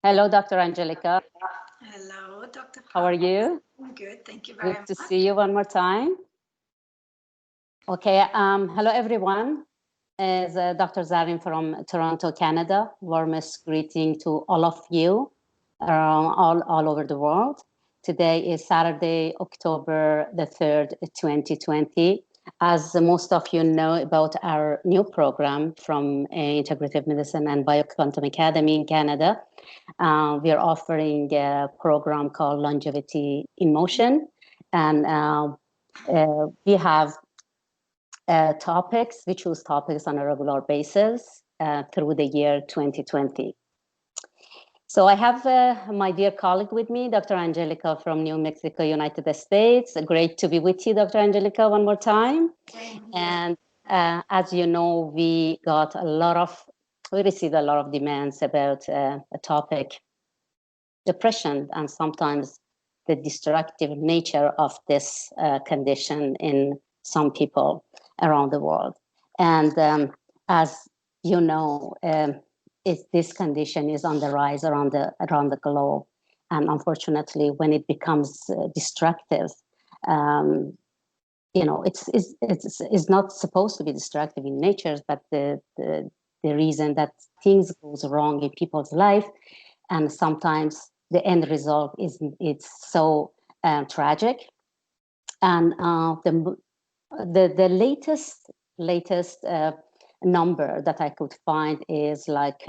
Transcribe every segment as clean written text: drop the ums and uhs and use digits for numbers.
Hello, Dr. Angelica. Hello, Dr. How are Pam. you? I'm good, thank you Good very to much. see you one more time. Okay, hello everyone. Is Dr. Zarin from Toronto, Canada. Warmest greeting to all of you all over the world. Today is Saturday, October the 3rd, 2020. As most of you know about our new program from Integrative Medicine and Bioquantum Academy in Canada, we are offering a program called Longevity in Motion. And we have topics, we choose topics on a regular basis through the year 2020. So I have my dear colleague with me, Dr. Angelica from New Mexico, United States. Great to be with you, Dr. Angelica, one more time. And as you know, we received a lot of demands about a topic, depression, and sometimes the destructive nature of this condition in some people around the world. And as you know, this condition is on the rise around the globe. And unfortunately, when it becomes destructive, it's not supposed to be destructive in nature, but the reason that things goes wrong in people's life, and sometimes the end result is it's so tragic. And the latest number that I could find is like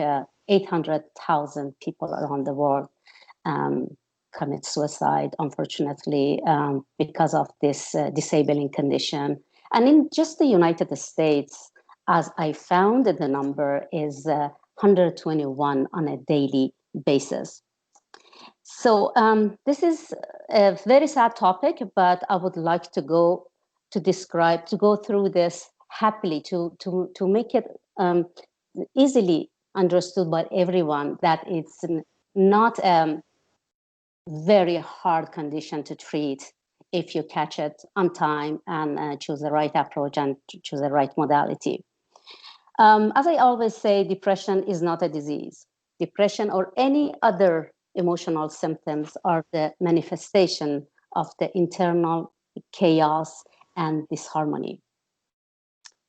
800,000 people around the world commit suicide, unfortunately, because of this disabling condition. And in just the United States, as I found, the number is 121 on a daily basis. So this is a very sad topic, but I would like to go through this happily to make it easily understood by everyone that it's not a very hard condition to treat if you catch it on time and choose the right approach and choose the right modality. As I always say, depression is not a disease. Depression or any other emotional symptoms are the manifestation of the internal chaos and disharmony.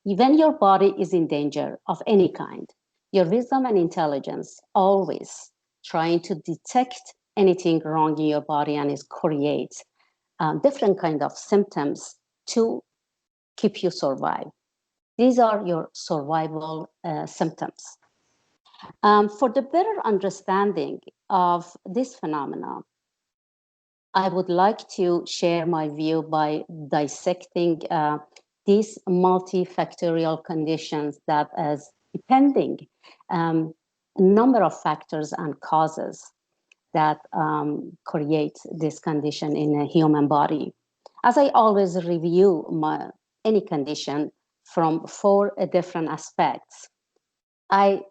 When your body is in danger of any kind, your wisdom and intelligence always trying to detect anything wrong in your body and is create different kind of symptoms to keep you survive. These are your survival symptoms. For the better understanding of this phenomenon, I would like to share my view by dissecting these multifactorial conditions that is depending a number of factors and causes that create this condition in a human body. As I always review any condition from four different aspects, I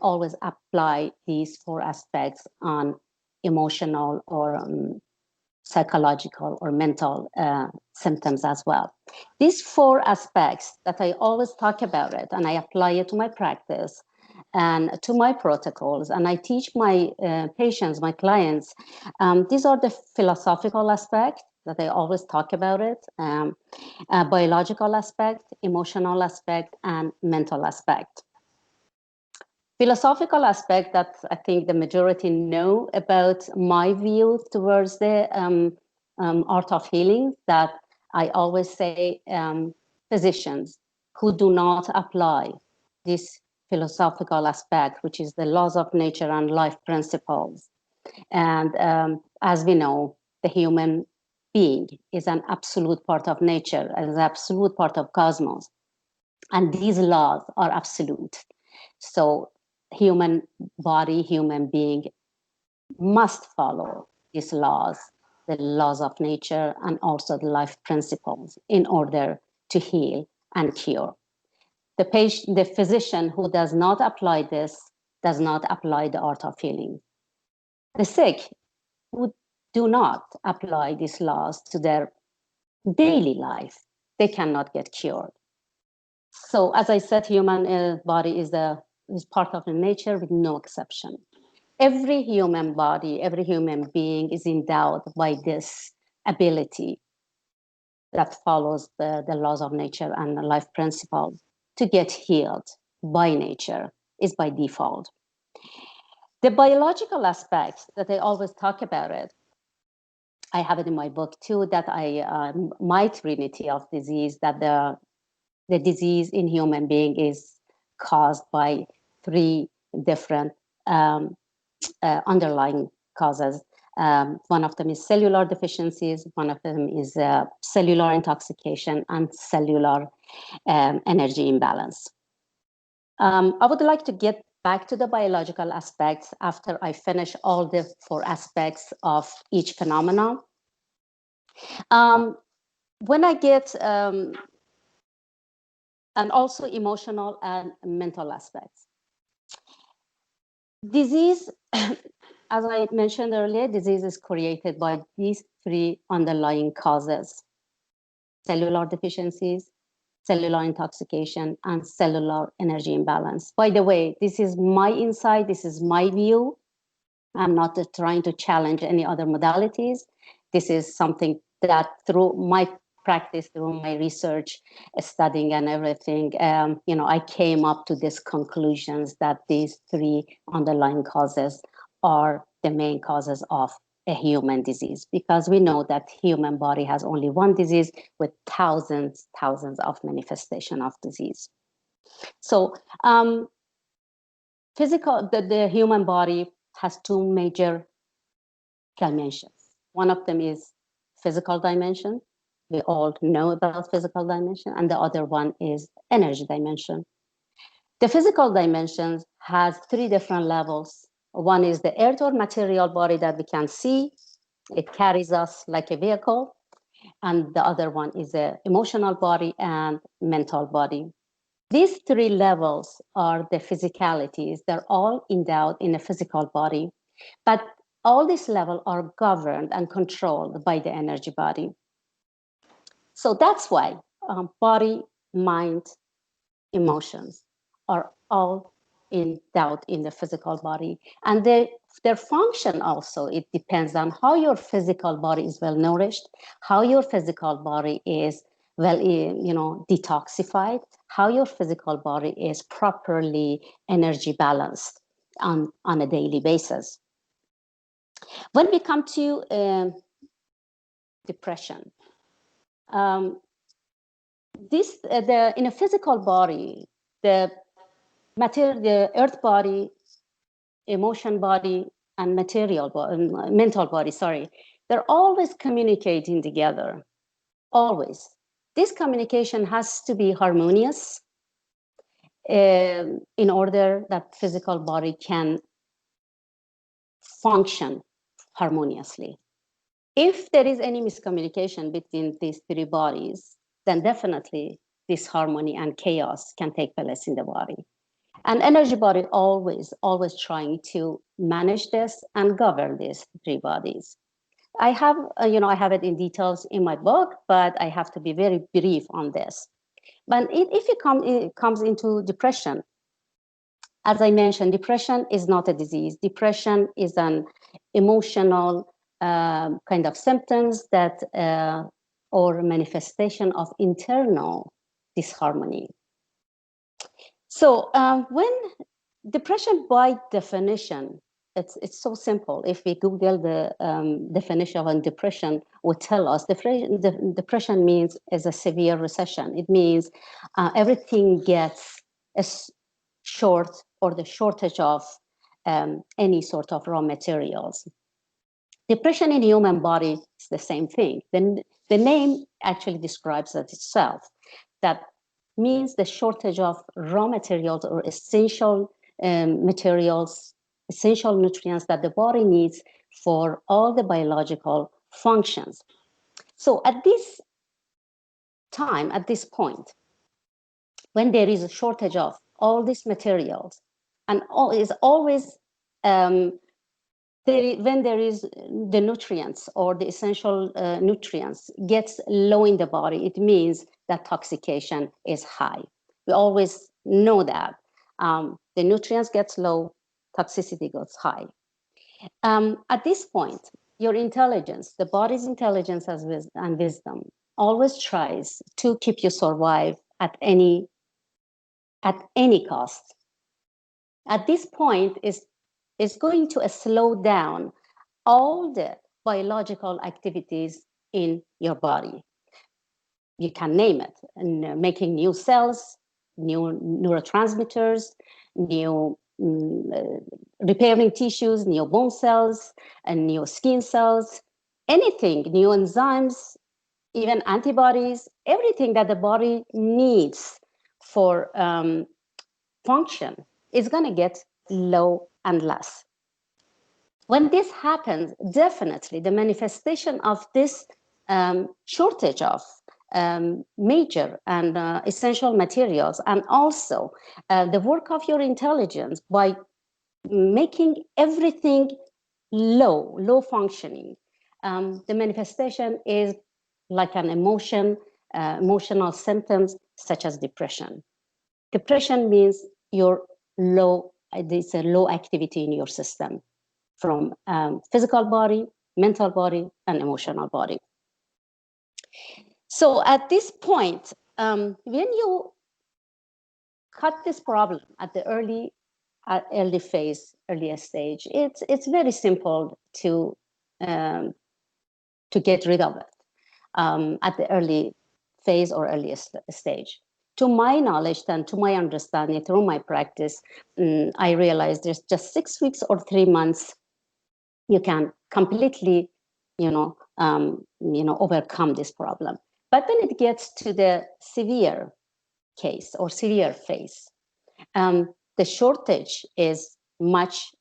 always apply these four aspects on emotional or psychological or mental symptoms as well. These four aspects that I always talk about it and I apply it to my practice and to my protocols and I teach my patients, my clients. These are the philosophical aspect that I always talk about it, biological aspect, emotional aspect, and mental aspect. Philosophical aspect that I think the majority know about my view towards the art of healing, that I always say physicians who do not apply this philosophical aspect, which is the laws of nature and life principles. And as we know, the human being is an absolute part of nature, as an absolute part of cosmos. And these laws are absolute. So human body, human being must follow these laws, the laws of nature, and also the life principles in order to heal and cure. The physician who does not apply this does not apply the art of healing. The sick who do not apply these laws to their daily life, they cannot get cured. So as I said, human body is part of the nature with no exception. Every human body, every human being is endowed by this ability that follows the laws of nature and the life principle to get healed by nature, is by default. The biological aspects that I always talk about it, I have it in my book too, that my trinity of disease, that the disease in human being is caused by three different um, underlying causes. One of them is cellular deficiencies, one of them is cellular intoxication, and cellular energy imbalance. I would like to get back to the biological aspects after I finish all the four aspects of each phenomenon. When I get, and also emotional and mental aspects. Disease, as I mentioned earlier, disease is created by these three underlying causes: cellular deficiencies, cellular intoxication, and cellular energy imbalance. By the way, this is my insight, this is my view. I'm not trying to challenge any other modalities. This is something that through my practice, through my research, studying and everything, I came up to these conclusions that these three underlying causes are the main causes of a human disease, because we know that human body has only one disease with thousands of manifestation of disease. So the human body has two major dimensions. One of them is physical dimension. We all know about physical dimension, and the other one is energy dimension. The physical dimensions has three different levels. One is the earth or material body that we can see. It carries us like a vehicle. And the other one is the emotional body and mental body. These three levels are the physicalities. They're all endowed in a physical body, but all these levels are governed and controlled by the energy body. So that's why body, mind, emotions are all endowed in the physical body. And their function also, it depends on how your physical body is well nourished, how your physical body is well, detoxified, how your physical body is properly energy balanced on a daily basis. When we come to depression, in a physical body, the earth body, emotion body, and mental body, sorry, they're always communicating together, always. This communication has to be harmonious in order that physical body can function harmoniously. If there is any miscommunication between these three bodies, then definitely disharmony and chaos can take place in the body. And energy body always trying to manage this and govern these three bodies. I have, I have it in details in my book, but I have to be very brief on this. But if it comes into depression, as I mentioned, depression is not a disease. Depression is an emotional kind of symptoms that or manifestation of internal disharmony. So when depression, by definition, it's so simple. If we Google the definition of depression, would tell us depression means is a severe recession. It means everything gets short, or the shortage of any sort of raw materials. Depression in human body is the same thing. Then the name actually describes it itself. That means the shortage of raw materials or essential materials, essential nutrients that the body needs for all the biological functions. So at this time, at this point, when there is a shortage of all these materials, and is always when there is the nutrients or the essential nutrients gets low in the body, it means that toxication is high. We always know that the nutrients gets low, toxicity goes high. At this point, your intelligence, the body's intelligence and wisdom, always tries to keep you survive at any cost. At this point, is going to slow down all the biological activities in your body. You can name it, and making new cells, new neurotransmitters, new repairing tissues, new bone cells, and new skin cells, anything, new enzymes, even antibodies, everything that the body needs for function is going to get low and less. When this happens, definitely the manifestation of this shortage of major and essential materials, and also the work of your intelligence by making everything low functioning, the manifestation is like an emotional symptoms such as depression. Depression means there's a low activity in your system, from physical body, mental body, and emotional body. So at this point, when you cut this problem at the early phase, earliest stage, it's very simple to get rid of it at the early phase or earliest stage. To my knowledge and to my understanding through my practice, I realized there's just 6 weeks or 3 months you can completely, overcome this problem. But when it gets to the severe case or severe phase, the shortage is much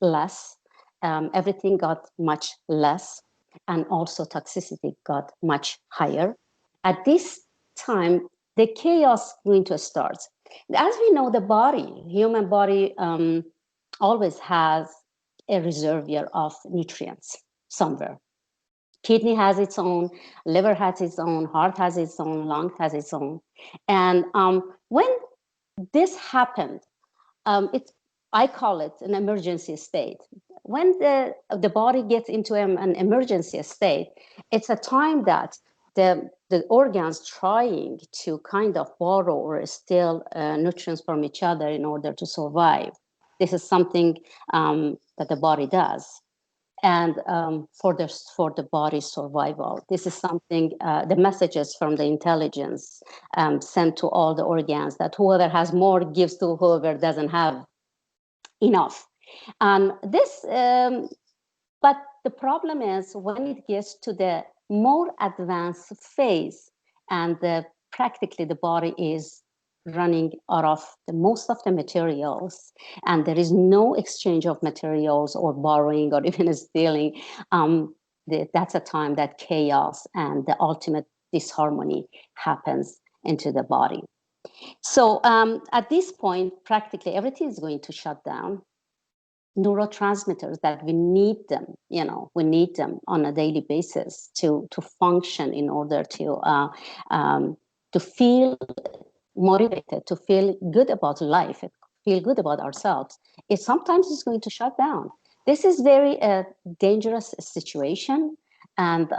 less. Everything got much less, and also toxicity got much higher. At this time, the chaos going to start. As we know, the human body, always has a reservoir of nutrients somewhere. Kidney has its own, liver has its own, heart has its own, lung has its own. And when this happened, I call it an emergency state. When the body gets into an emergency state, it's a time that the organs trying to kind of borrow or steal nutrients from each other in order to survive. This is something that the body does. And for the body's survival, this is something, the messages from the intelligence sent to all the organs, that whoever has more gives to whoever doesn't have enough. And but the problem is when it gets to the more advanced phase, and practically the body is running out of most of the materials, and there is no exchange of materials or borrowing or even stealing, that's a time that chaos and the ultimate disharmony happens into the body. So at this point, practically everything is going to shut down. Neurotransmitters that we need them, we need them on a daily basis to function, in order to feel motivated, to feel good about life, feel good about ourselves. It sometimes is going to shut down. This is very dangerous situation, and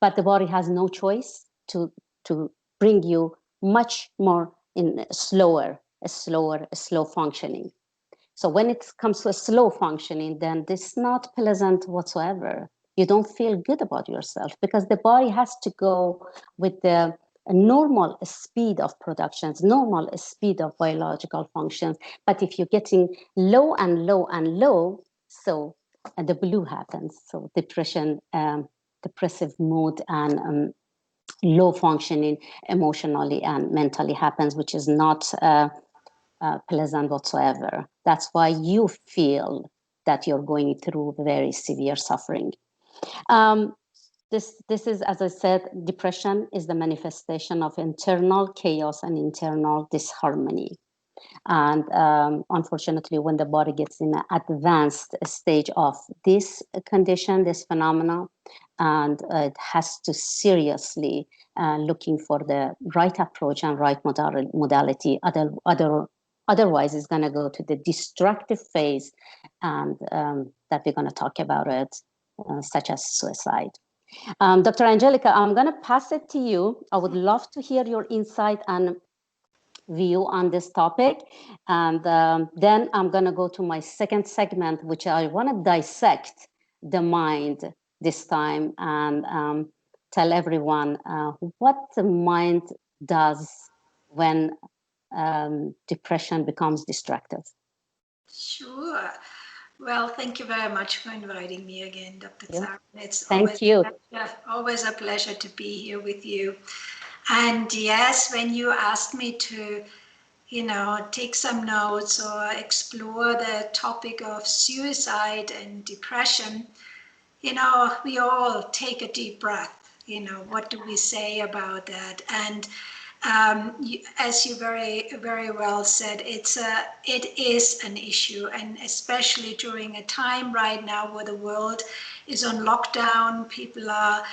but the body has no choice to bring you much more in slow functioning. So when it comes to a slow functioning, then this is not pleasant whatsoever. You don't feel good about yourself, because the body has to go with the normal speed of productions, normal speed of biological functions. But if you're getting low and low and low, so the blue happens. So depression, depressive mood, and low functioning emotionally and mentally happens, which is not pleasant whatsoever. That's why you feel that you're going through very severe suffering. This is, as I said, depression is the manifestation of internal chaos and internal disharmony. And unfortunately, when the body gets in an advanced stage of this condition, this phenomena, and it has to seriously looking for the right approach and right modality. Otherwise, it's going to go to the destructive phase, and that we're going to talk about it, such as suicide. Dr. Angelica, I'm going to pass it to you. I would love to hear your insight and view on this topic. And then I'm going to go to my second segment, which I want to dissect the mind this time and tell everyone what the mind does when depression becomes destructive. Sure. Well, thank you very much for inviting me again, Dr. Tsar. It's Thank you. always a pleasure to be here with you. And yes, when you asked me to, take some notes or explore the topic of suicide and depression, we all take a deep breath. What do we say about that? And as you very, very well said, it is an issue, and especially during a time right now where the world is on lockdown, people are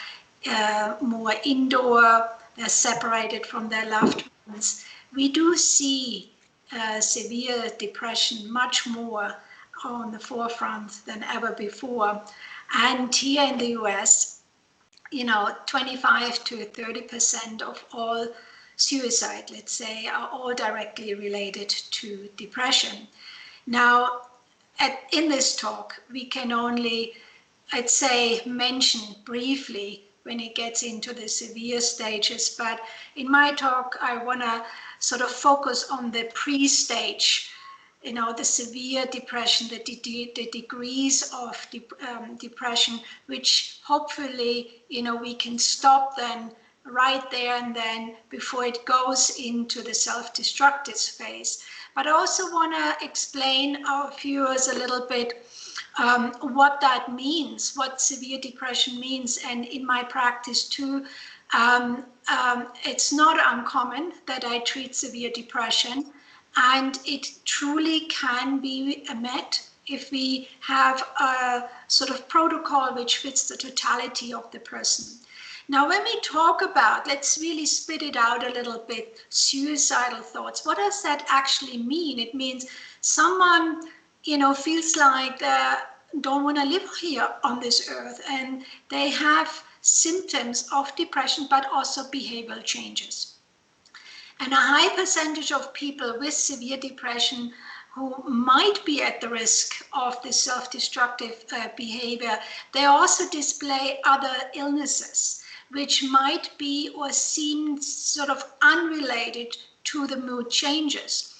more indoor, they're separated from their loved ones. We do see severe depression much more on the forefront than ever before. And here in the US, 25 to 30% of all suicide, let's say, are all directly related to depression. Now, in this talk, we can only, I'd say, mention briefly when it gets into the severe stages, but in my talk, I want to sort of focus on the pre-stage, the severe depression, the degrees of depression, which hopefully, we can stop then right there and then before it goes into the self-destructive phase. But I also want to explain our viewers a little bit what that means, what severe depression means. And in my practice too, it's not uncommon that I treat severe depression, and it truly can be met if we have a sort of protocol which fits the totality of the person. Now, when we talk about, let's really spit it out a little bit, suicidal thoughts, what does that actually mean? It means someone, feels like they don't want to live here on this earth, and they have symptoms of depression, but also behavioral changes. And a high percentage of people with severe depression who might be at the risk of this self-destructive behavior, they also display other illnesses, which might be or seem sort of unrelated to the mood changes.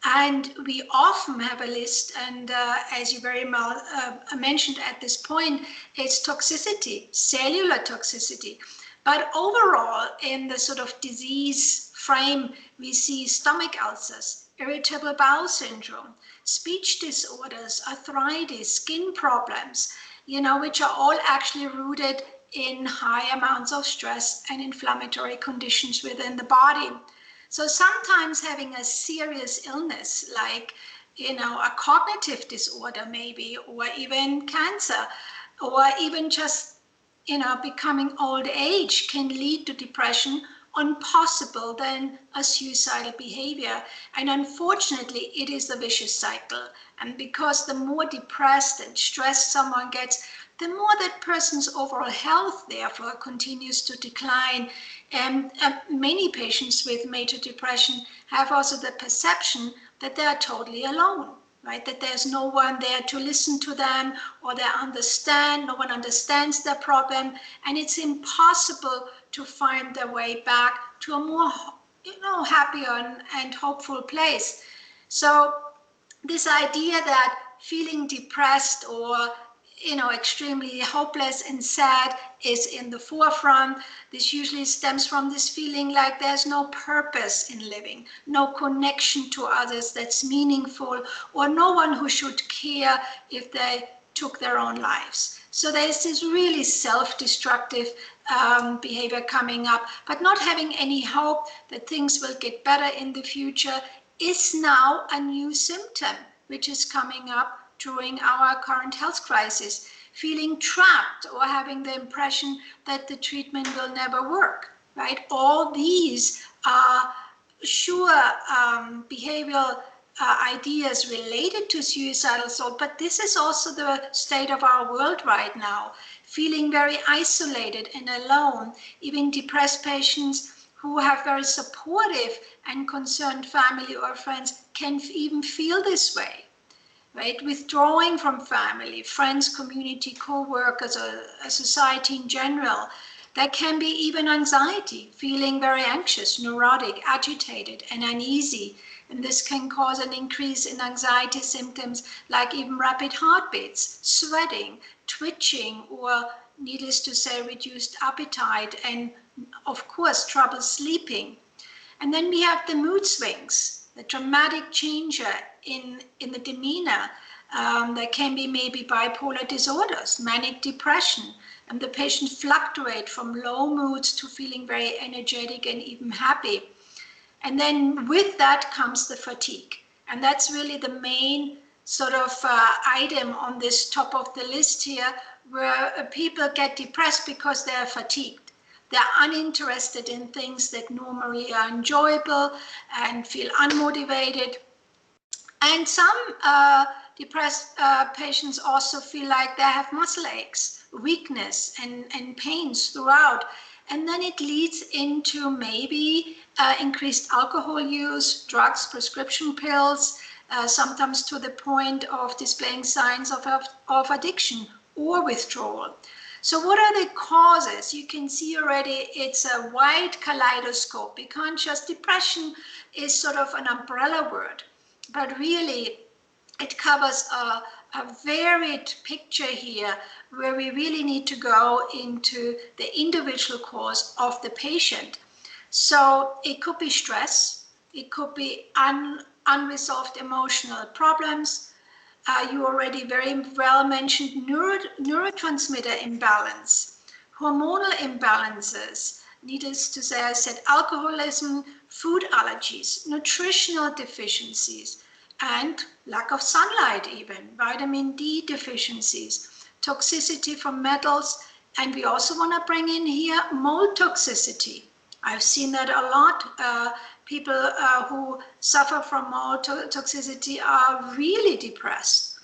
And we often have a list, and as you very well mentioned at this point, it's toxicity, cellular toxicity. But overall, in the sort of disease frame, we see stomach ulcers, irritable bowel syndrome, speech disorders, arthritis, skin problems, which are all actually rooted in high amounts of stress and inflammatory conditions within the body. So sometimes having a serious illness like, a cognitive disorder maybe, or even cancer, or even just, becoming old age can lead to depression on possible then a suicidal behavior. And unfortunately, it is a vicious cycle. And because the more depressed and stressed someone gets, the more that person's overall health, therefore, continues to decline. And many patients with major depression have also the perception that they are totally alone, right? That there's no one there to listen to them, or no one understands their problem, and it's impossible to find their way back to a more, happier and hopeful place. So this idea that feeling depressed or extremely hopeless and sad is in the forefront. This usually stems from this feeling like there's no purpose in living, no connection to others that's meaningful, or no one who should care if they took their own lives. So there's this really self-destructive behavior coming up, but not having any hope that things will get better in the future is now a new symptom which is coming up during our current health crisis, feeling trapped or having the impression that the treatment will never work, right? All these are sure behavioral ideas related to suicidal thought, but this is also the state of our world right now, feeling very isolated and alone. Even depressed patients who have very supportive and concerned family or friends can even feel this way, right? Withdrawing from family, friends, community, co-workers, or a society in general. There can be even anxiety, feeling very anxious, neurotic, agitated, and uneasy. And this can cause an increase in anxiety symptoms like even rapid heartbeats, sweating, twitching, or needless to say, reduced appetite, and of course, trouble sleeping. And then we have the mood swings, the dramatic change in the demeanor. There can be maybe bipolar disorders, manic depression, and the patient fluctuate from low moods to feeling very energetic and even happy. And then with that comes the fatigue. And that's really the main sort of item on this top of the list here, where people get depressed because they're fatigued. They're uninterested in things that normally are enjoyable and feel unmotivated. And some depressed patients also feel like they have muscle aches, weakness, and pains throughout. And then it leads into maybe increased alcohol use, drugs, prescription pills, sometimes to the point of displaying signs of addiction or withdrawal. So what are the causes? You can see already it's a wide kaleidoscope. We can't just, depression is sort of an umbrella word, but really it covers a varied picture here where we really need to go into the individual cause of the patient. So it could be stress, it could be unresolved emotional problems. You already very well mentioned neurotransmitter imbalance, hormonal imbalances, needless to say, I said alcoholism, food allergies, nutritional deficiencies, and lack of sunlight even, vitamin D deficiencies, toxicity from metals, and we also want to bring in here mold toxicity. I've seen that a lot. People who suffer from mold toxicity are really depressed.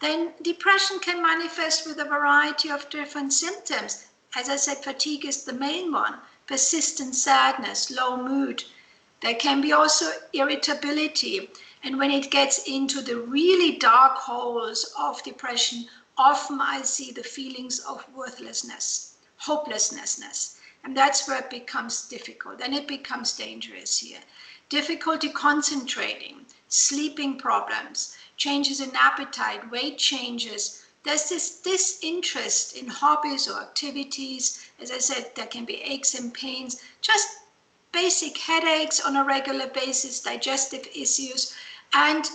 Then depression can manifest with a variety of different symptoms. As I said, fatigue is the main one, persistent sadness, low mood. There can be also irritability. And when it gets into the really dark holes of depression, often I see the feelings of worthlessness, hopelessness. And that's where it becomes difficult, and it becomes dangerous here. Difficulty concentrating, sleeping problems, changes in appetite, weight changes. There's this disinterest in hobbies or activities. As I said, there can be aches and pains, just basic headaches on a regular basis, digestive issues. And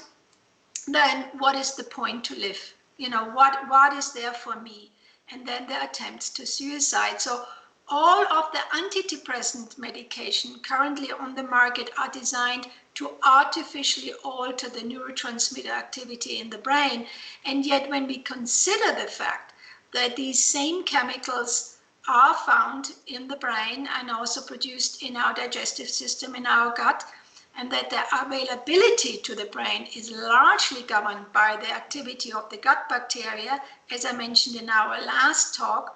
then what is the point to live? You know, what is there for me? And then the attempts to suicide. So all of the antidepressant medication currently on the market are designed to artificially alter the neurotransmitter activity in the brain. And yet when we consider the fact that these same chemicals are found in the brain and also produced in our digestive system, in our gut, and that the availability to the brain is largely governed by the activity of the gut bacteria, as I mentioned in our last talk,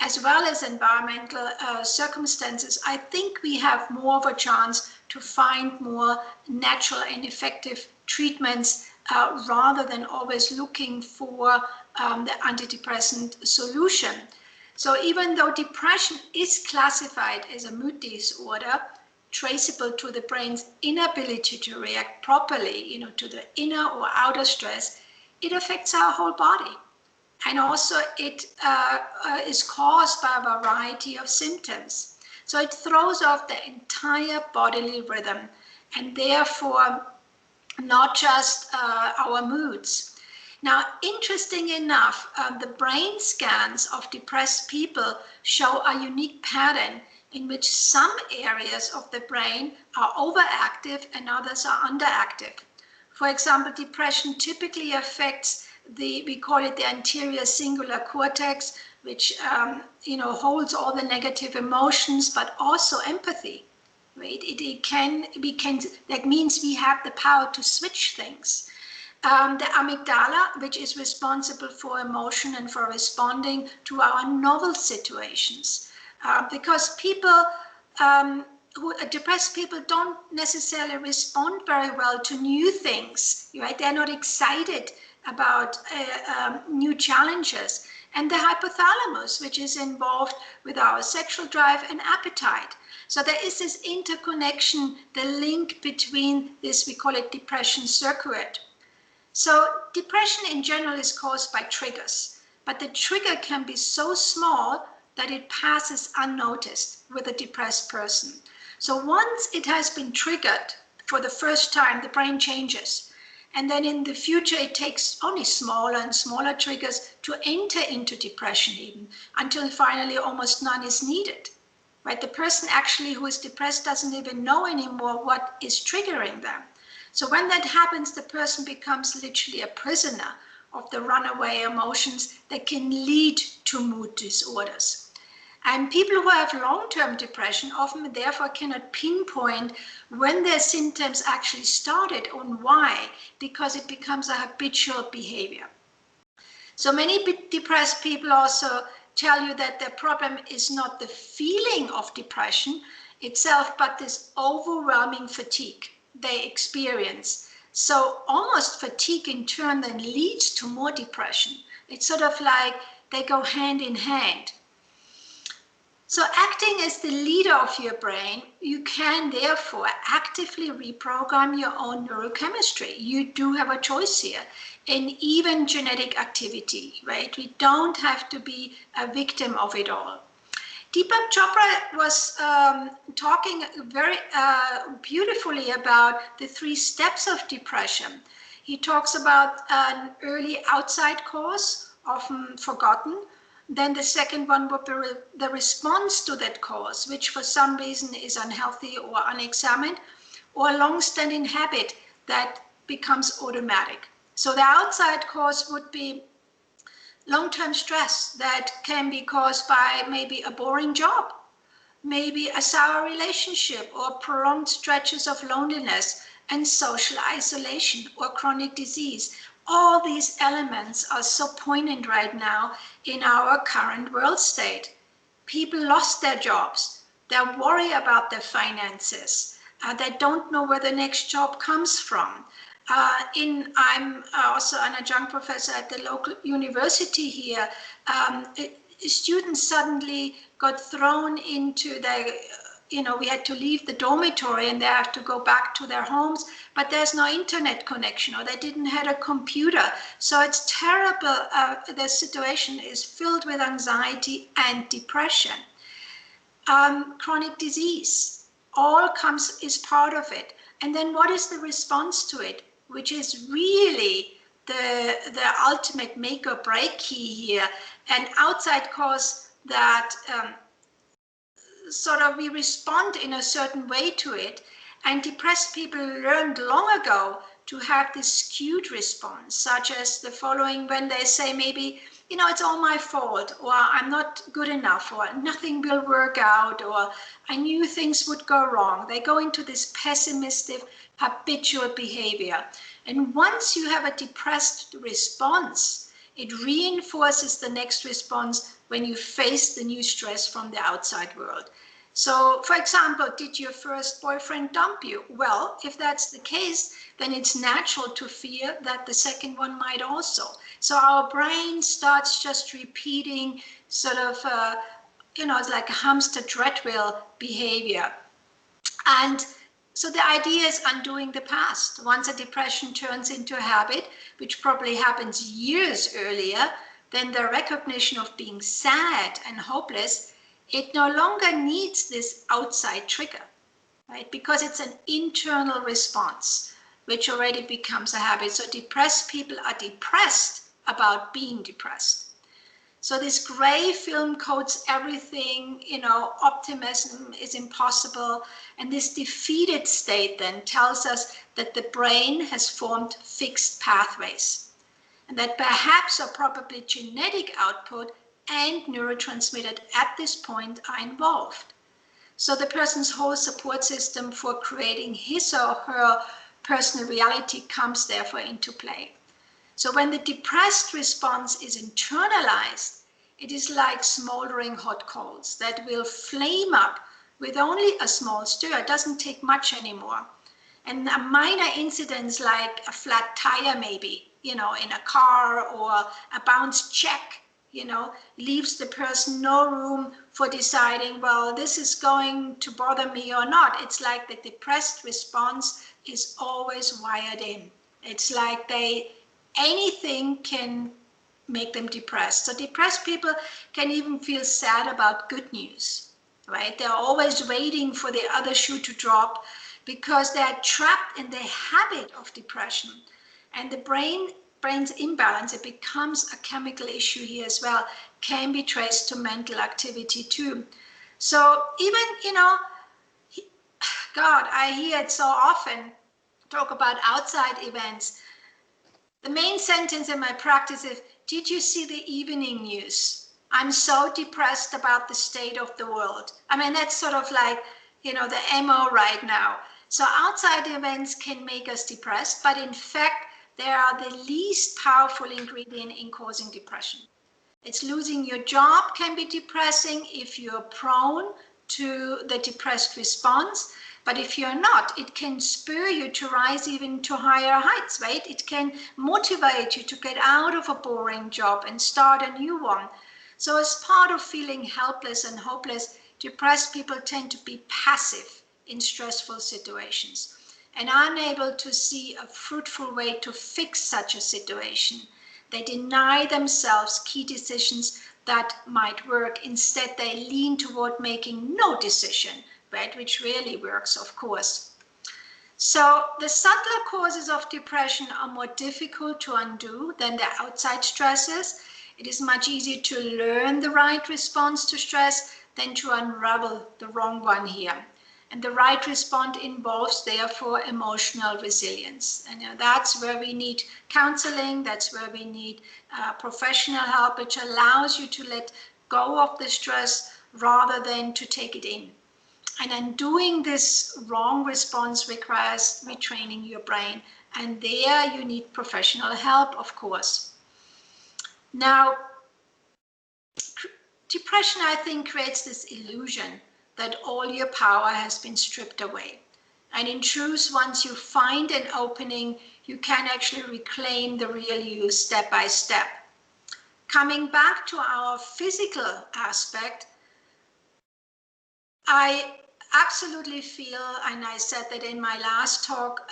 as well as environmental circumstances, I think we have more of a chance to find more natural and effective treatments rather than always looking for the antidepressant solution. So even though depression is classified as a mood disorder, traceable to the brain's inability to react properly, you know, to the inner or outer stress, it affects our whole body. And also it is caused by a variety of symptoms. So it throws off the entire bodily rhythm, and therefore not just our moods. Now, interesting enough, the brain scans of depressed people show a unique pattern in which some areas of the brain are overactive and others are underactive. For example, depression typically affects we call it the anterior cingulate cortex, which holds all the negative emotions, but also empathy. right? That means we have the power to switch things. The amygdala, which is responsible for emotion and for responding to our novel situations. Because people, depressed people don't necessarily respond very well to new things, right? They're not excited about new challenges. And the hypothalamus, which is involved with our sexual drive and appetite. So there is this interconnection, the link between this, we call it depression circuit. So depression in general is caused by triggers, but the trigger can be so small that it passes unnoticed with a depressed person. So once it has been triggered for the first time, the brain changes. And then in the future, it takes only smaller and smaller triggers to enter into depression even, until finally almost none is needed. Right? The person actually who is depressed doesn't even know anymore what is triggering them. So when that happens, the person becomes literally a prisoner of the runaway emotions that can lead to mood disorders. And people who have long-term depression often therefore cannot pinpoint when their symptoms actually started and why, because it becomes a habitual behavior. So many depressed people also tell you that their problem is not the feeling of depression itself, but this overwhelming fatigue they experience. So almost fatigue in turn then leads to more depression. It's sort of like they go hand in hand. So acting as the leader of your brain, you can therefore actively reprogram your own neurochemistry. You do have a choice here, and even genetic activity, right? We don't have to be a victim of it all. Deepak Chopra was talking very beautifully about the 3 steps of depression. He talks about an early outside cause, often forgotten. Then the second one would be the response to that cause, which for some reason is unhealthy or unexamined, or a long-standing habit that becomes automatic. So the outside cause would be long-term stress that can be caused by maybe a boring job, maybe a sour relationship, or prolonged stretches of loneliness and social isolation or chronic disease. All these elements are so poignant right now in our current world state. People lost their jobs. They're worried about their finances. They don't know where the next job comes from. I'm also an adjunct professor at the local university here. Students suddenly got thrown into we had to leave the dormitory and they have to go back to their homes, but there's no internet connection, or they didn't have a computer. So it's terrible. The situation is filled with anxiety and depression. Chronic disease, is part of it. And then what is the response to it, which is really the ultimate make or break key here, an outside cause that sort of we respond in a certain way to it. And depressed people learned long ago to have this skewed response, such as the following, when they say maybe, it's all my fault, or I'm not good enough, or nothing will work out, or I knew things would go wrong. They go into this pessimistic, habitual behavior. And once you have a depressed response, it reinforces the next response when you face the new stress from the outside world. So, for example, did your first boyfriend dump you? Well, if that's the case, then it's natural to fear that the second one might also. So our brain starts just repeating sort of, it's like a hamster treadmill behavior. And so the idea is undoing the past. Once a depression turns into a habit, which probably happens years earlier, then the recognition of being sad and hopeless, it no longer needs this outside trigger, right? Because it's an internal response, which already becomes a habit. So depressed people are depressed about being depressed. So this gray film coats everything, optimism is impossible. And this defeated state then tells us that the brain has formed fixed pathways, and that perhaps or probably genetic output and neurotransmitter at this point are involved. So the person's whole support system for creating his or her personal reality comes therefore into play. So when the depressed response is internalized, it is like smoldering hot coals that will flame up with only a small stir. It doesn't take much anymore. And a minor incident like a flat tire maybe, in a car, or a bounced check, leaves the person no room for deciding, well, this is going to bother me or not. It's like the depressed response is always wired in. It's like anything can make them depressed. So depressed people can even feel sad about good news, right? They're always waiting for the other shoe to drop because they're trapped in the habit of depression. And the brain's imbalance, it becomes a chemical issue here as well, can be traced to mental activity too. So even, God, I hear it so often, talk about outside events. The main sentence in my practice is, did you see the evening news? I'm so depressed about the state of the world. I mean, that's sort of like, the MO right now. So outside events can make us depressed, but in fact, they are the least powerful ingredient in causing depression. It's losing your job can be depressing if you're prone to the depressed response. But if you're not, it can spur you to rise even to higher heights, right? It can motivate you to get out of a boring job and start a new one. So as part of feeling helpless and hopeless, depressed people tend to be passive in stressful situations and unable to see a fruitful way to fix such a situation. They deny themselves key decisions that might work. Instead, they lean toward making no decision, right? Which really works, of course. So the subtler causes of depression are more difficult to undo than the outside stresses. It is much easier to learn the right response to stress than to unravel the wrong one here. And the right response involves, therefore, emotional resilience. And that's where we need counseling. That's where we need professional help, which allows you to let go of the stress rather than to take it in. And undoing this wrong response requires retraining your brain. And there you need professional help, of course. Now, depression, I think, creates this illusion that all your power has been stripped away. And in truth, once you find an opening, you can actually reclaim the real you step by step. Coming back to our physical aspect, I absolutely feel, and I said that in my last talk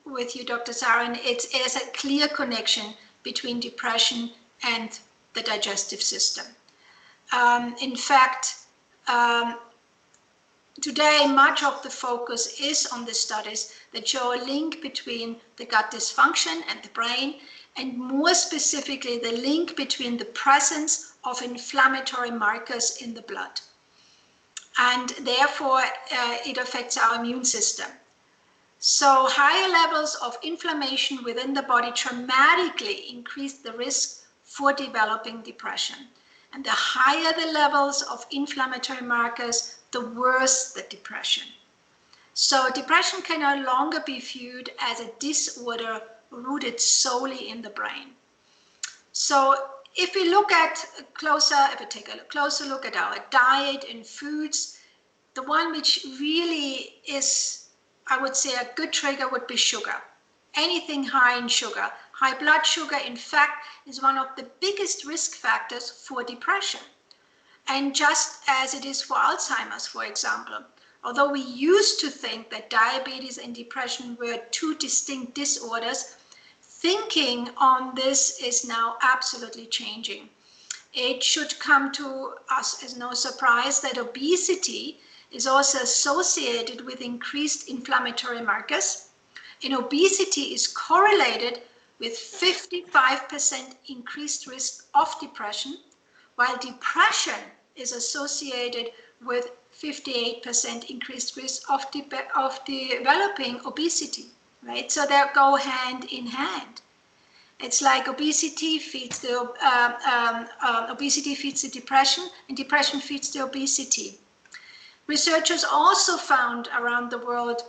with you, Dr. Sarin, it is a clear connection between depression and the digestive system. In fact, today, much of the focus is on the studies that show a link between the gut dysfunction and the brain, and more specifically, the link between the presence of inflammatory markers in the blood. And therefore, it affects our immune system. So higher levels of inflammation within the body dramatically increase the risk for developing depression. And the higher the levels of inflammatory markers, the worse the depression. So depression can no longer be viewed as a disorder rooted solely in the brain. So if we take a closer look at our diet and foods, the one which really is, I would say, a good trigger would be sugar. Anything high in sugar. High blood sugar, in fact, is one of the biggest risk factors for depression. And just as it is for Alzheimer's, for example, although we used to think that diabetes and depression were two distinct disorders, thinking on this is now absolutely changing. It should come to us as no surprise that obesity is also associated with increased inflammatory markers, and obesity is correlated with 55% increased risk of depression, while depression is associated with 58% increased risk of developing obesity, right? So they go hand in hand. It's like obesity feeds the depression, and depression feeds the obesity. Researchers also found around the world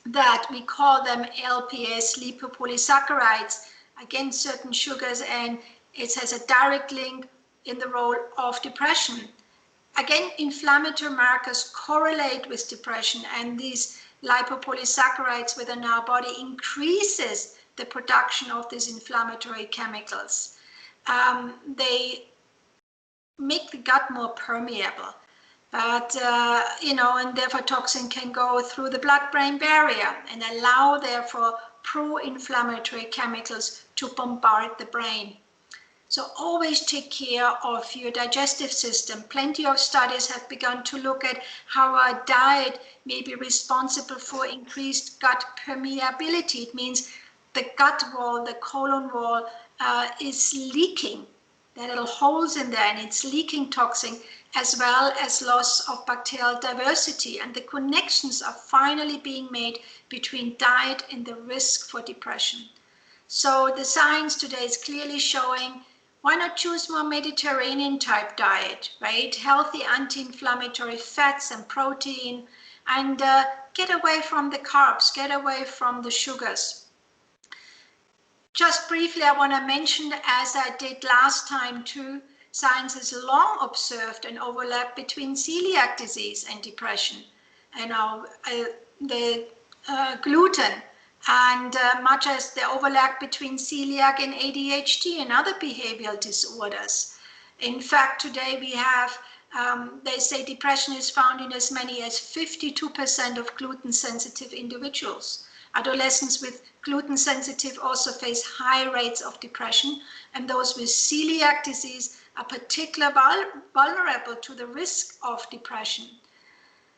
that we call them LPS, lipopolysaccharides, again, certain sugars, and it has a direct link in the role of depression. Again, inflammatory markers correlate with depression, and these lipopolysaccharides within our body increases the production of these inflammatory chemicals. They make the gut more permeable. But, and therefore toxin can go through the blood-brain barrier and allow, therefore, pro-inflammatory chemicals to bombard the brain. So always take care of your digestive system. Plenty of studies have begun to look at how our diet may be responsible for increased gut permeability. It means the gut wall, the colon wall is leaking. There are little holes in there and it's leaking toxin, as well as loss of bacterial diversity. And the connections are finally being made between diet and the risk for depression. So the science today is clearly showing, why not choose more Mediterranean type diet, right? Healthy anti-inflammatory fats and protein, and get away from the carbs, get away from the sugars. Just briefly, I want to mention, as I did last time too, science has long observed an overlap between celiac disease and depression, and the gluten, and much as the overlap between celiac and ADHD and other behavioral disorders. In fact, today we have, they say depression is found in as many as 52% of gluten-sensitive individuals. Adolescents with gluten sensitive also face high rates of depression, and those with celiac disease are particularly vulnerable to the risk of depression.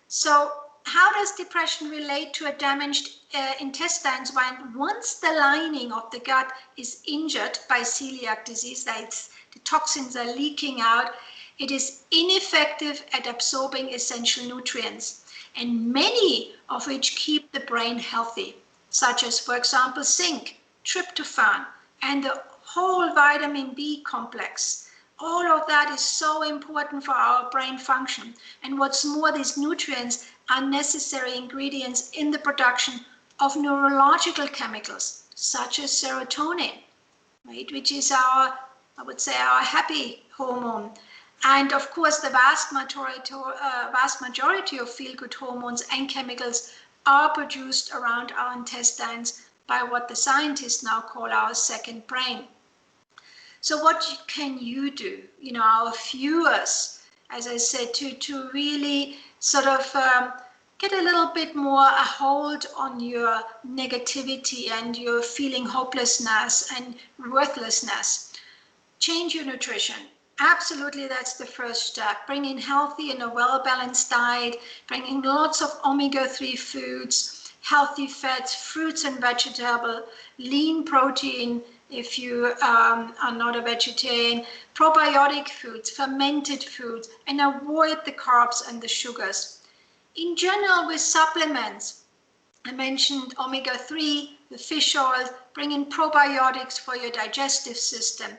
So how does depression relate to a damaged intestines when once the lining of the gut is injured by celiac disease, that the toxins are leaking out, it is ineffective at absorbing essential nutrients, and many of which keep the brain healthy, such as, for example, zinc, tryptophan, and the whole vitamin B complex. All of that is so important for our brain function. And what's more, these nutrients are necessary ingredients in the production of neurological chemicals, such as serotonin, right, which is our, I would say, our happy hormone. And of course, the vast majority of feel-good hormones and chemicals are produced around our intestines by what the scientists now call our second brain. So what can you do, our viewers, as I said, to really sort of get a little bit more a hold on your negativity and your feeling hopelessness and worthlessness? Change your nutrition. Absolutely, that's the first step. Bring in healthy and a well-balanced diet, bring in lots of omega-3 foods, healthy fats, fruits and vegetables, lean protein if you are not a vegetarian, probiotic foods, fermented foods, and avoid the carbs and the sugars. In general, with supplements, I mentioned omega-3, the fish oil, bring in probiotics for your digestive system.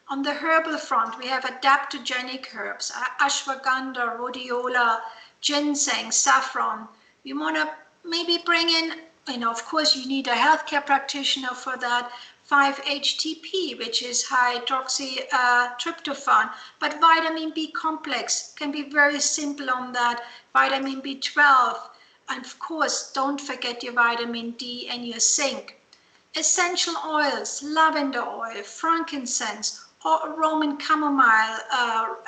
On the herbal front, we have adaptogenic herbs, ashwagandha, rhodiola, ginseng, saffron. We want to maybe bring in, of course, you need a healthcare practitioner for that, 5-HTP, which is hydroxytryptophan, but vitamin B complex can be very simple on that, vitamin B12, and of course, don't forget your vitamin D and your zinc. Essential oils, lavender oil, frankincense, or Roman chamomile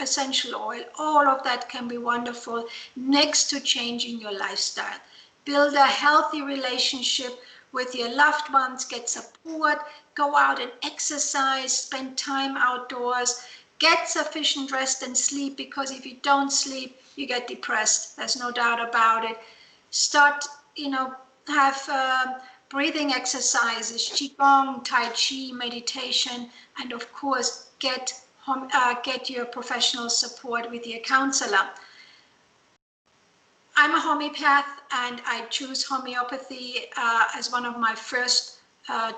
essential oil, all of that can be wonderful next to changing your lifestyle. Build a healthy relationship with your loved ones, get support, go out and exercise, spend time outdoors, get sufficient rest and sleep, because if you don't sleep, you get depressed. There's no doubt about it. Start, have breathing exercises, Qigong, Tai Chi, meditation, and of course, get your professional support with your counselor. I'm a homeopath, and I choose homeopathy as one of my first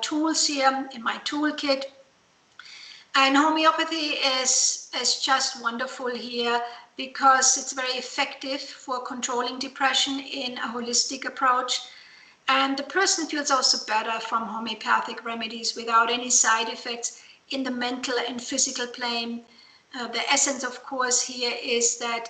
tools here in my toolkit. And homeopathy is just wonderful here because it's very effective for controlling depression in a holistic approach. And the person feels also better from homeopathic remedies without any side effects in the mental and physical plane. The essence, of course, here is that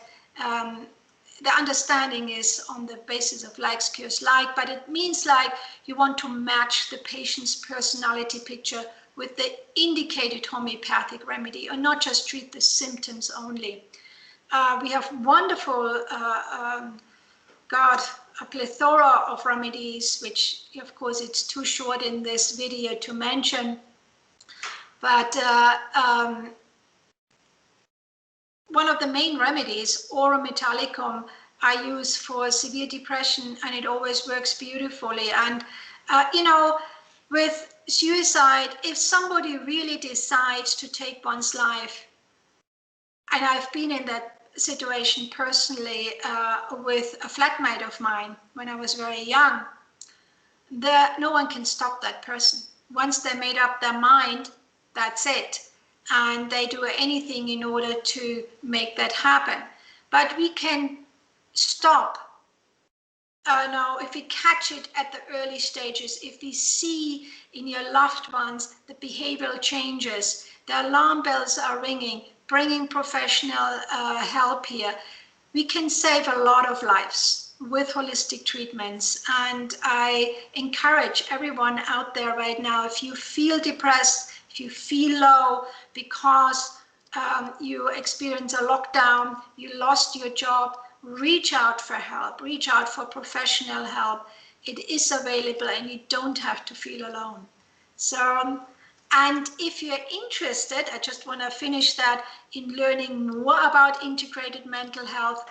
the understanding is on the basis of likes, cures, like, but it means like you want to match the patient's personality picture with the indicated homeopathic remedy, or not just treat the symptoms only. We have wonderful, a plethora of remedies, which of course it's too short in this video to mention, but one of the main remedies, Oro Metallicum, I use for severe depression, and it always works beautifully. And with suicide, if somebody really decides to take one's life, and I've been in that situation personally with a flatmate of mine when I was very young, no one can stop that person. Once they made up their mind, that's it. And they do anything in order to make that happen. But we can stop. Now, if we catch it at the early stages, if we see in your loved ones the behavioral changes, the alarm bells are ringing, bringing professional help here, we can save a lot of lives with holistic treatments. And I encourage everyone out there right now, if you feel depressed, if you feel low because you experience a lockdown, you lost your job, reach out for help, reach out for professional help. It is available and you don't have to feel alone. So, and if you're interested, I just want to finish that, in learning more about integrated mental health,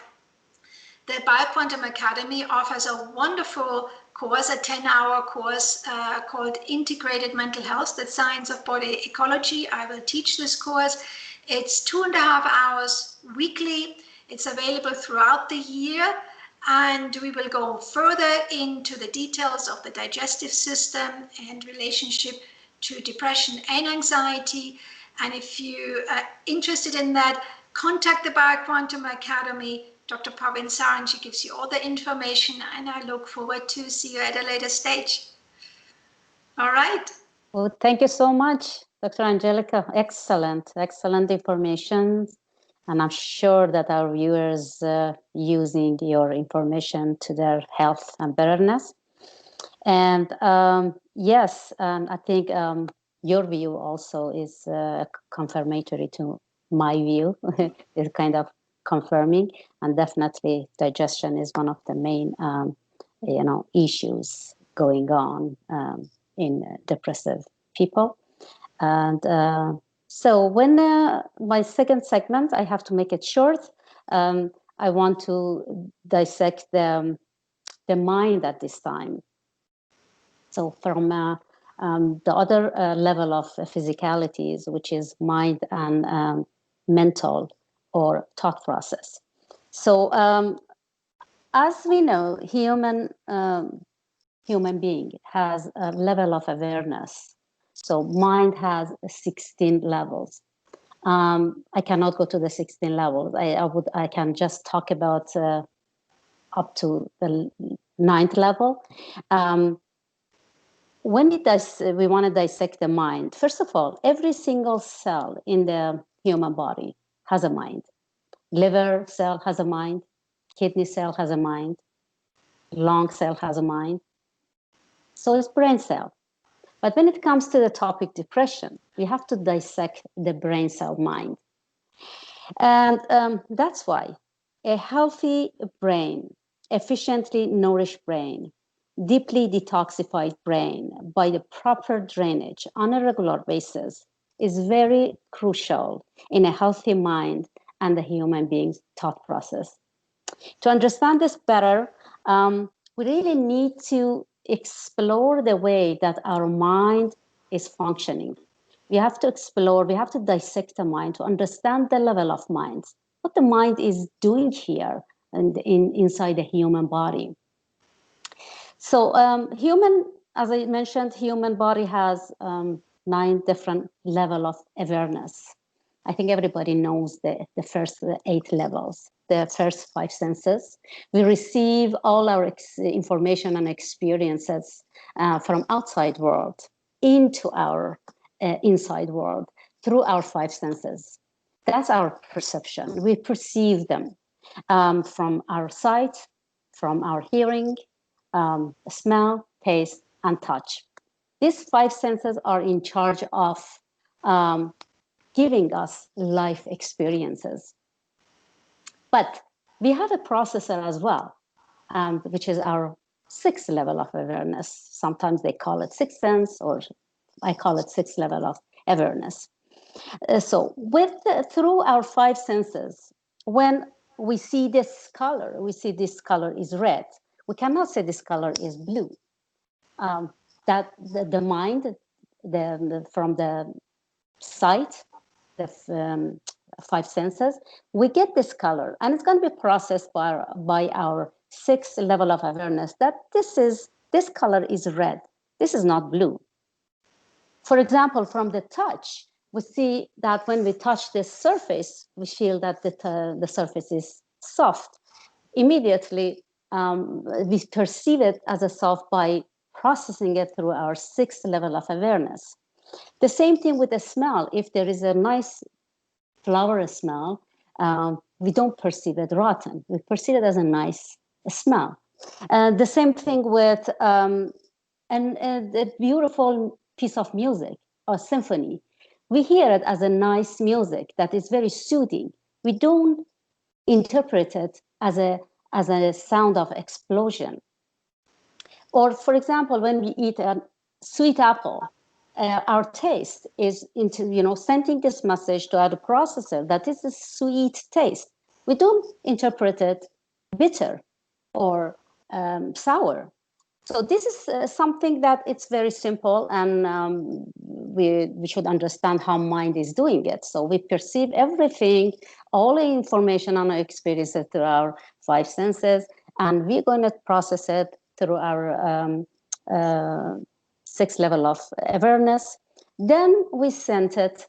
the Bioquantum Academy offers a wonderful course, a 10-hour course called Integrated Mental Health, the Science of Body Ecology. I will teach this course. It's 2.5 hours weekly. It's available throughout the year, and we will go further into the details of the digestive system and relationship to depression and anxiety. And if you are interested in that, contact the Bioquantum Academy, Dr. Pavin Saran. She gives you all the information, and I look forward to see you at a later stage. All right. Well, thank you so much, Dr. Angelica. Excellent information. And I'm sure that our viewers using your information to their health and betterness. And yes, I think your view also is confirmatory to my view. It's kind of confirming, and definitely digestion is one of the main issues going on in depressive people. And so when my second segment, I have to make it short. I want to dissect the mind at this time. So from the other level of physicalities, which is mind and mental or thought process. So as we know, human being has a level of awareness. So mind has 16 levels. I cannot go to the 16 levels. I can just talk about up to the 9th level. When we want to dissect the mind, first of all, every single cell in the human body has a mind. Liver cell has a mind. Kidney cell has a mind. Lung cell has a mind. So is brain cell. But when it comes to the topic depression, we have to dissect the brain cell mind. And that's why a healthy brain, efficiently nourished brain, deeply detoxified brain by the proper drainage on a regular basis is very crucial in a healthy mind and the human being's thought process. To understand this better, we really need to explore the way that our mind is functioning. We have to explore, we have to dissect the mind to understand the level of mind, what the mind is doing here and inside the human body. So as I mentioned, human body has 9 different levels of awareness. I think everybody knows the first 8 levels, the first 5 senses. We receive all our information and experiences from outside world into our inside world through our 5 senses. That's our perception. We perceive them from our sight, from our hearing, smell, taste, and touch. These 5 senses are in charge of giving us life experiences. But we have a processor as well, which is our 6th level of awareness. Sometimes they call it sixth sense, or I call it 6th level of awareness. So through our 5 senses, when we see this color, we see this color is red. We cannot say this color is blue. That the mind, from the sight, the 5 senses, we get this color, and it's going to be processed by our 6th level of awareness that this color is red. This is not blue. For example, from the touch, we see that when we touch this surface, we feel that the surface is soft. Immediately, we perceive it as a soft by processing it through our 6th level of awareness. The same thing with the smell. If there is a nice flower smell, we don't perceive it rotten. We perceive it as a nice smell. The same thing with a beautiful piece of music or symphony. We hear it as a nice music that is very soothing. We don't interpret it as a sound of explosion. Or, for example, when we eat a sweet apple, our taste is sending this message to our processor that is a sweet taste. We don't interpret it bitter or sour. So this is something that it's very simple, and we should understand how mind is doing it. So we perceive everything, all the information on our experiences through our 5 senses, and we're going to process it through our 6th level of awareness. Then we send it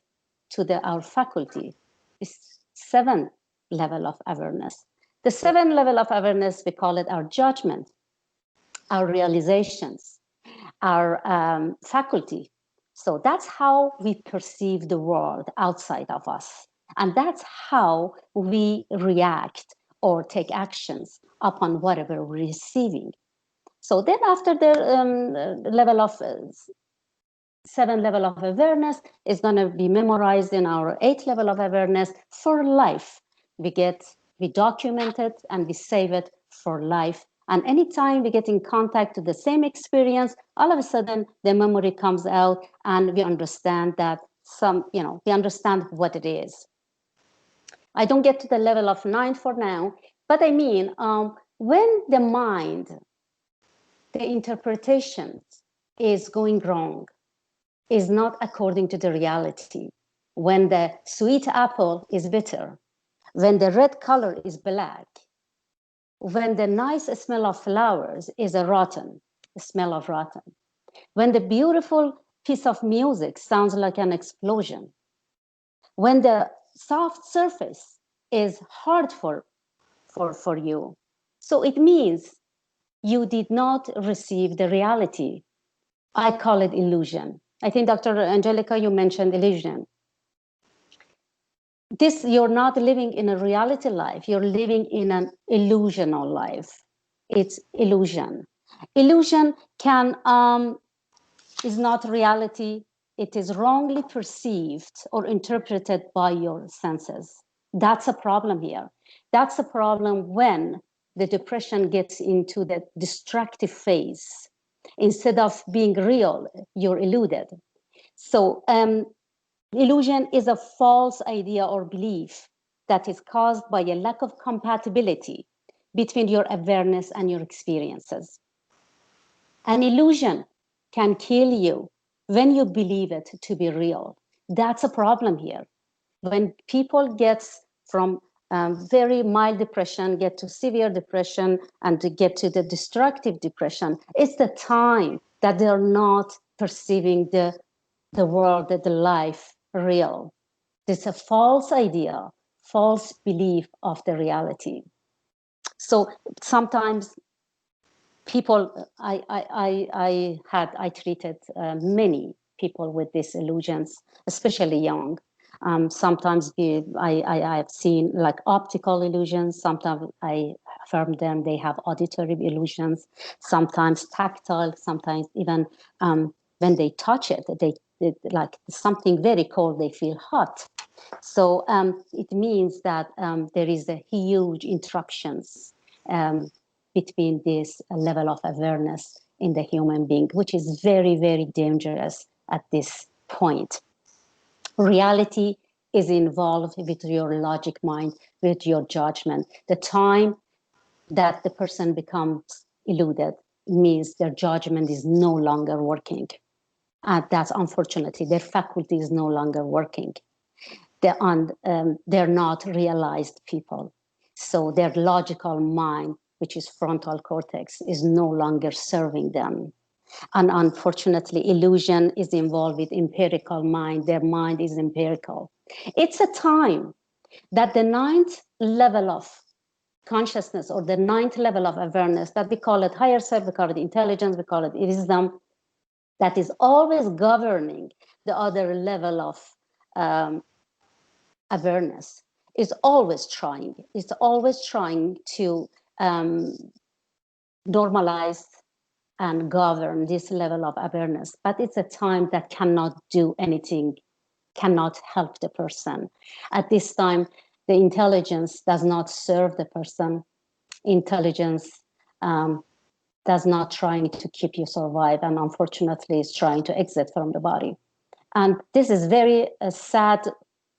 to our faculty, this 7th level of awareness. The 7th level of awareness, we call it our judgment, our realizations, our faculty. So that's how we perceive the world outside of us. And that's how we react or take actions upon whatever we're receiving. So then after the level of 7th level of awareness is going to be memorized in our 8th level of awareness for life. We document it and we save it for life. And anytime we get in contact with the same experience, all of a sudden the memory comes out and we understand that we understand what it is. I don't get to the level of 9 for now, but I mean, when the mind, the interpretation is going wrong, is not according to the reality, when the sweet apple is bitter, when the red color is black, when the nice smell of flowers is a smell of rotten, when the beautiful piece of music sounds like an explosion, when the soft surface is hard for you, so it means you did not receive the reality. I call it illusion. I think, Dr. Angelica, you mentioned illusion. You're not living in a reality life, you're living in an illusional life. It's illusion. Illusion is not reality. It is wrongly perceived or interpreted by your senses. That's a problem here. That's a problem when the depression gets into the destructive phase. Instead of being real, you're illuded. So illusion is a false idea or belief that is caused by a lack of compatibility between your awareness and your experiences. An illusion can kill you when you believe it to be real. That's a problem here. When people get from very mild depression, get to severe depression, and to get to the destructive depression, it's the time that they're not perceiving the world, the life real. This is a false idea, false belief of the reality. So sometimes people, I treated many people with these illusions, especially young. Sometimes I have seen like optical illusions. Sometimes I affirm them they have auditory illusions. Sometimes tactile. Sometimes even when they touch it, they like something very cold. They feel hot. So it means that there is a huge interruptions between this level of awareness in the human being, which is very, very dangerous at this point. Reality is involved with your logic mind, with your judgment. The time that the person becomes eluded means their judgment is no longer working. And that's unfortunately, their faculty is no longer working. They're not realized people. So their logical mind, which is frontal cortex, is no longer serving them. And unfortunately, illusion is involved with empirical mind. Their mind is empirical. It's a time that the ninth level of consciousness or the ninth level of awareness, that we call it higher self, we call it intelligence, we call it wisdom, that is always governing the other level of awareness, is always trying. It's always trying to normalize and govern this level of awareness. But it's a time that cannot do anything, cannot help the person. At this time, the intelligence does not serve the person. Intelligence does not trying to keep you survive, and unfortunately is trying to exit from the body. And this is very sad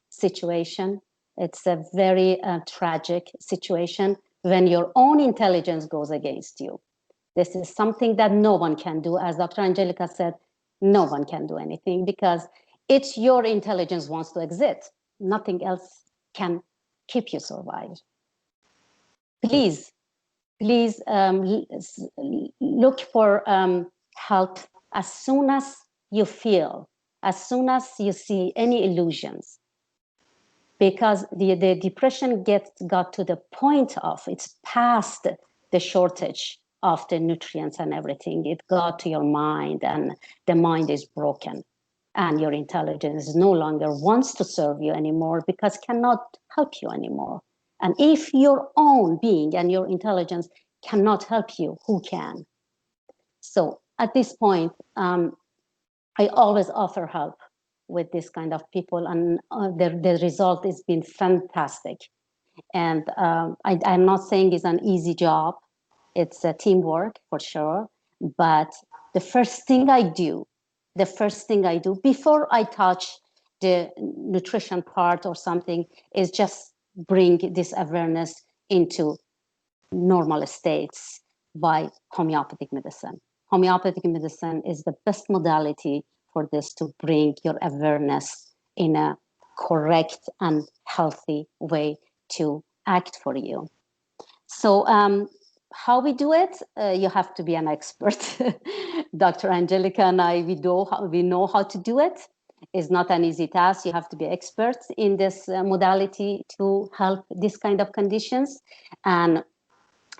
situation. It's a very tragic situation when your own intelligence goes against you. This is something that no one can do. As Dr. Angelica said, no one can do anything because it's your intelligence wants to exit. Nothing else can keep you survive. Please look for help as soon as you feel, as soon as you see any illusions. Because the depression got to the point of it's past the shortage of the nutrients and everything. It got to your mind and the mind is broken and your intelligence no longer wants to serve you anymore because cannot help you anymore. And if your own being and your intelligence cannot help you, who can? So at this point, I always offer help with this kind of people, and the result has been fantastic. And I'm not saying it's an easy job. It's a teamwork for sure. But the first thing I do before I touch the nutrition part or something is just bring this awareness into normal states by homeopathic medicine. Homeopathic medicine is the best modality for this to bring your awareness in a correct and healthy way to act for you. So how we do it, you have to be an expert. Dr. Angelica and I, we know how to do it. It's not an easy task. You have to be experts in this modality to help this kind of conditions. And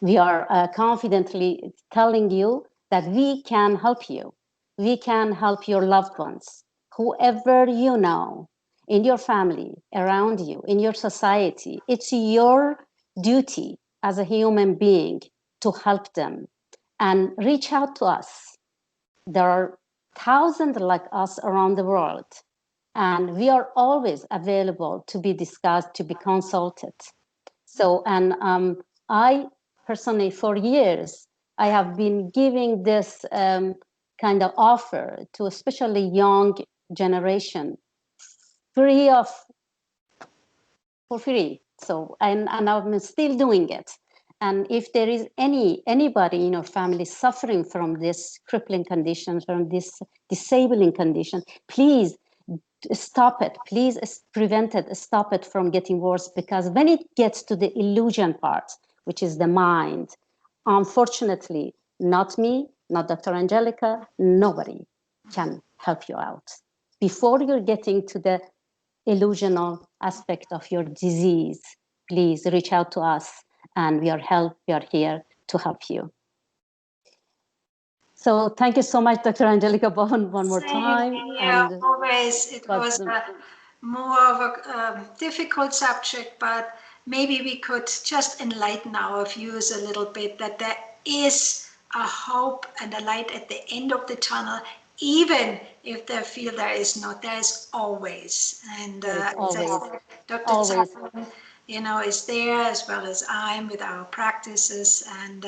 we are confidently telling you that we can help you. We can help your loved ones, whoever you know, in your family, around you, in your society. It's your duty as a human being to help them and reach out to us. There are thousands like us around the world, and we are always available to be discussed, to be consulted. So, and I personally, for years, I have been giving this kind of offer to especially young generation, for free. So, and I'm still doing it. And if there is anybody in your family suffering from this crippling condition, from this disabling condition, please stop it. Please prevent it, stop it from getting worse, because when it gets to the illusion part, which is the mind, unfortunately, not me, not Dr. Angelica, nobody can help you out. Before you're getting to the illusional aspect of your disease, please reach out to us, and we are here to help you. So thank you so much, Dr. Angelica Bowen, one more time. Yeah, always. It was more of a difficult subject, but maybe we could just enlighten our viewers a little bit that there is a hope and a light at the end of the tunnel, even if they feel there is not. There is always. And Dr. Chapman, is there, as well as I'm, with our practices. And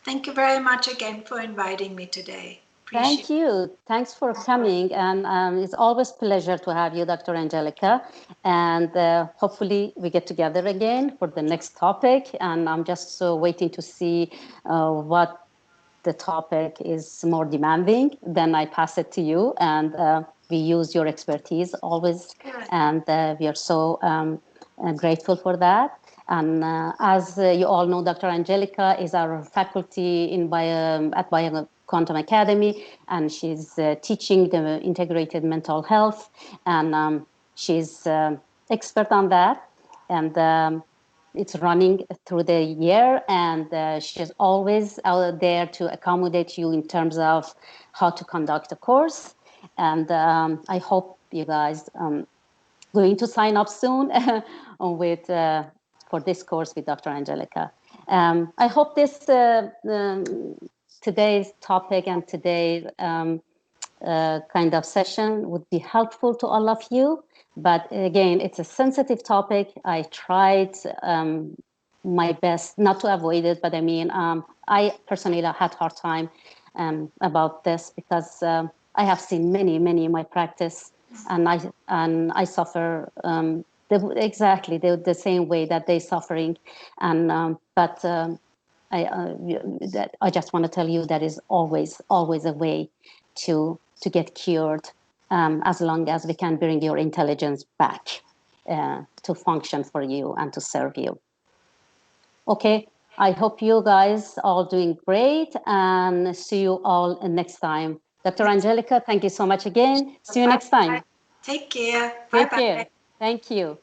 thank you very much again for inviting me today. Thank you. Thanks for coming. And it's always a pleasure to have you, Dr. Angelica. And hopefully we get together again for the next topic. And I'm just waiting to see what the topic is more demanding. Then I pass it to you. And we use your expertise always. And we are so grateful for that. And as you all know, Dr. Angelica is our faculty at Quantum Academy, and she's teaching the integrated mental health, and she's expert on that. And it's running through the year, and she's always out there to accommodate you in terms of how to conduct a course. And I hope you guys going to sign up soon with for this course with Dr. Angelica. I hope this today's topic and today's kind of session would be helpful to all of you. But again, it's a sensitive topic. I tried my best not to avoid it, but I mean, I personally had a hard time about this because I have seen many in my practice, and I suffer exactly the same way that they're suffering, and but I just want to tell you that is always a way to get cured, as long as we can bring your intelligence back to function for you and to serve you. Okay, I hope you guys all doing great, and see you all next time. Dr. Angelica, thank you so much again. See you next time. Take care. Take care. Thank you.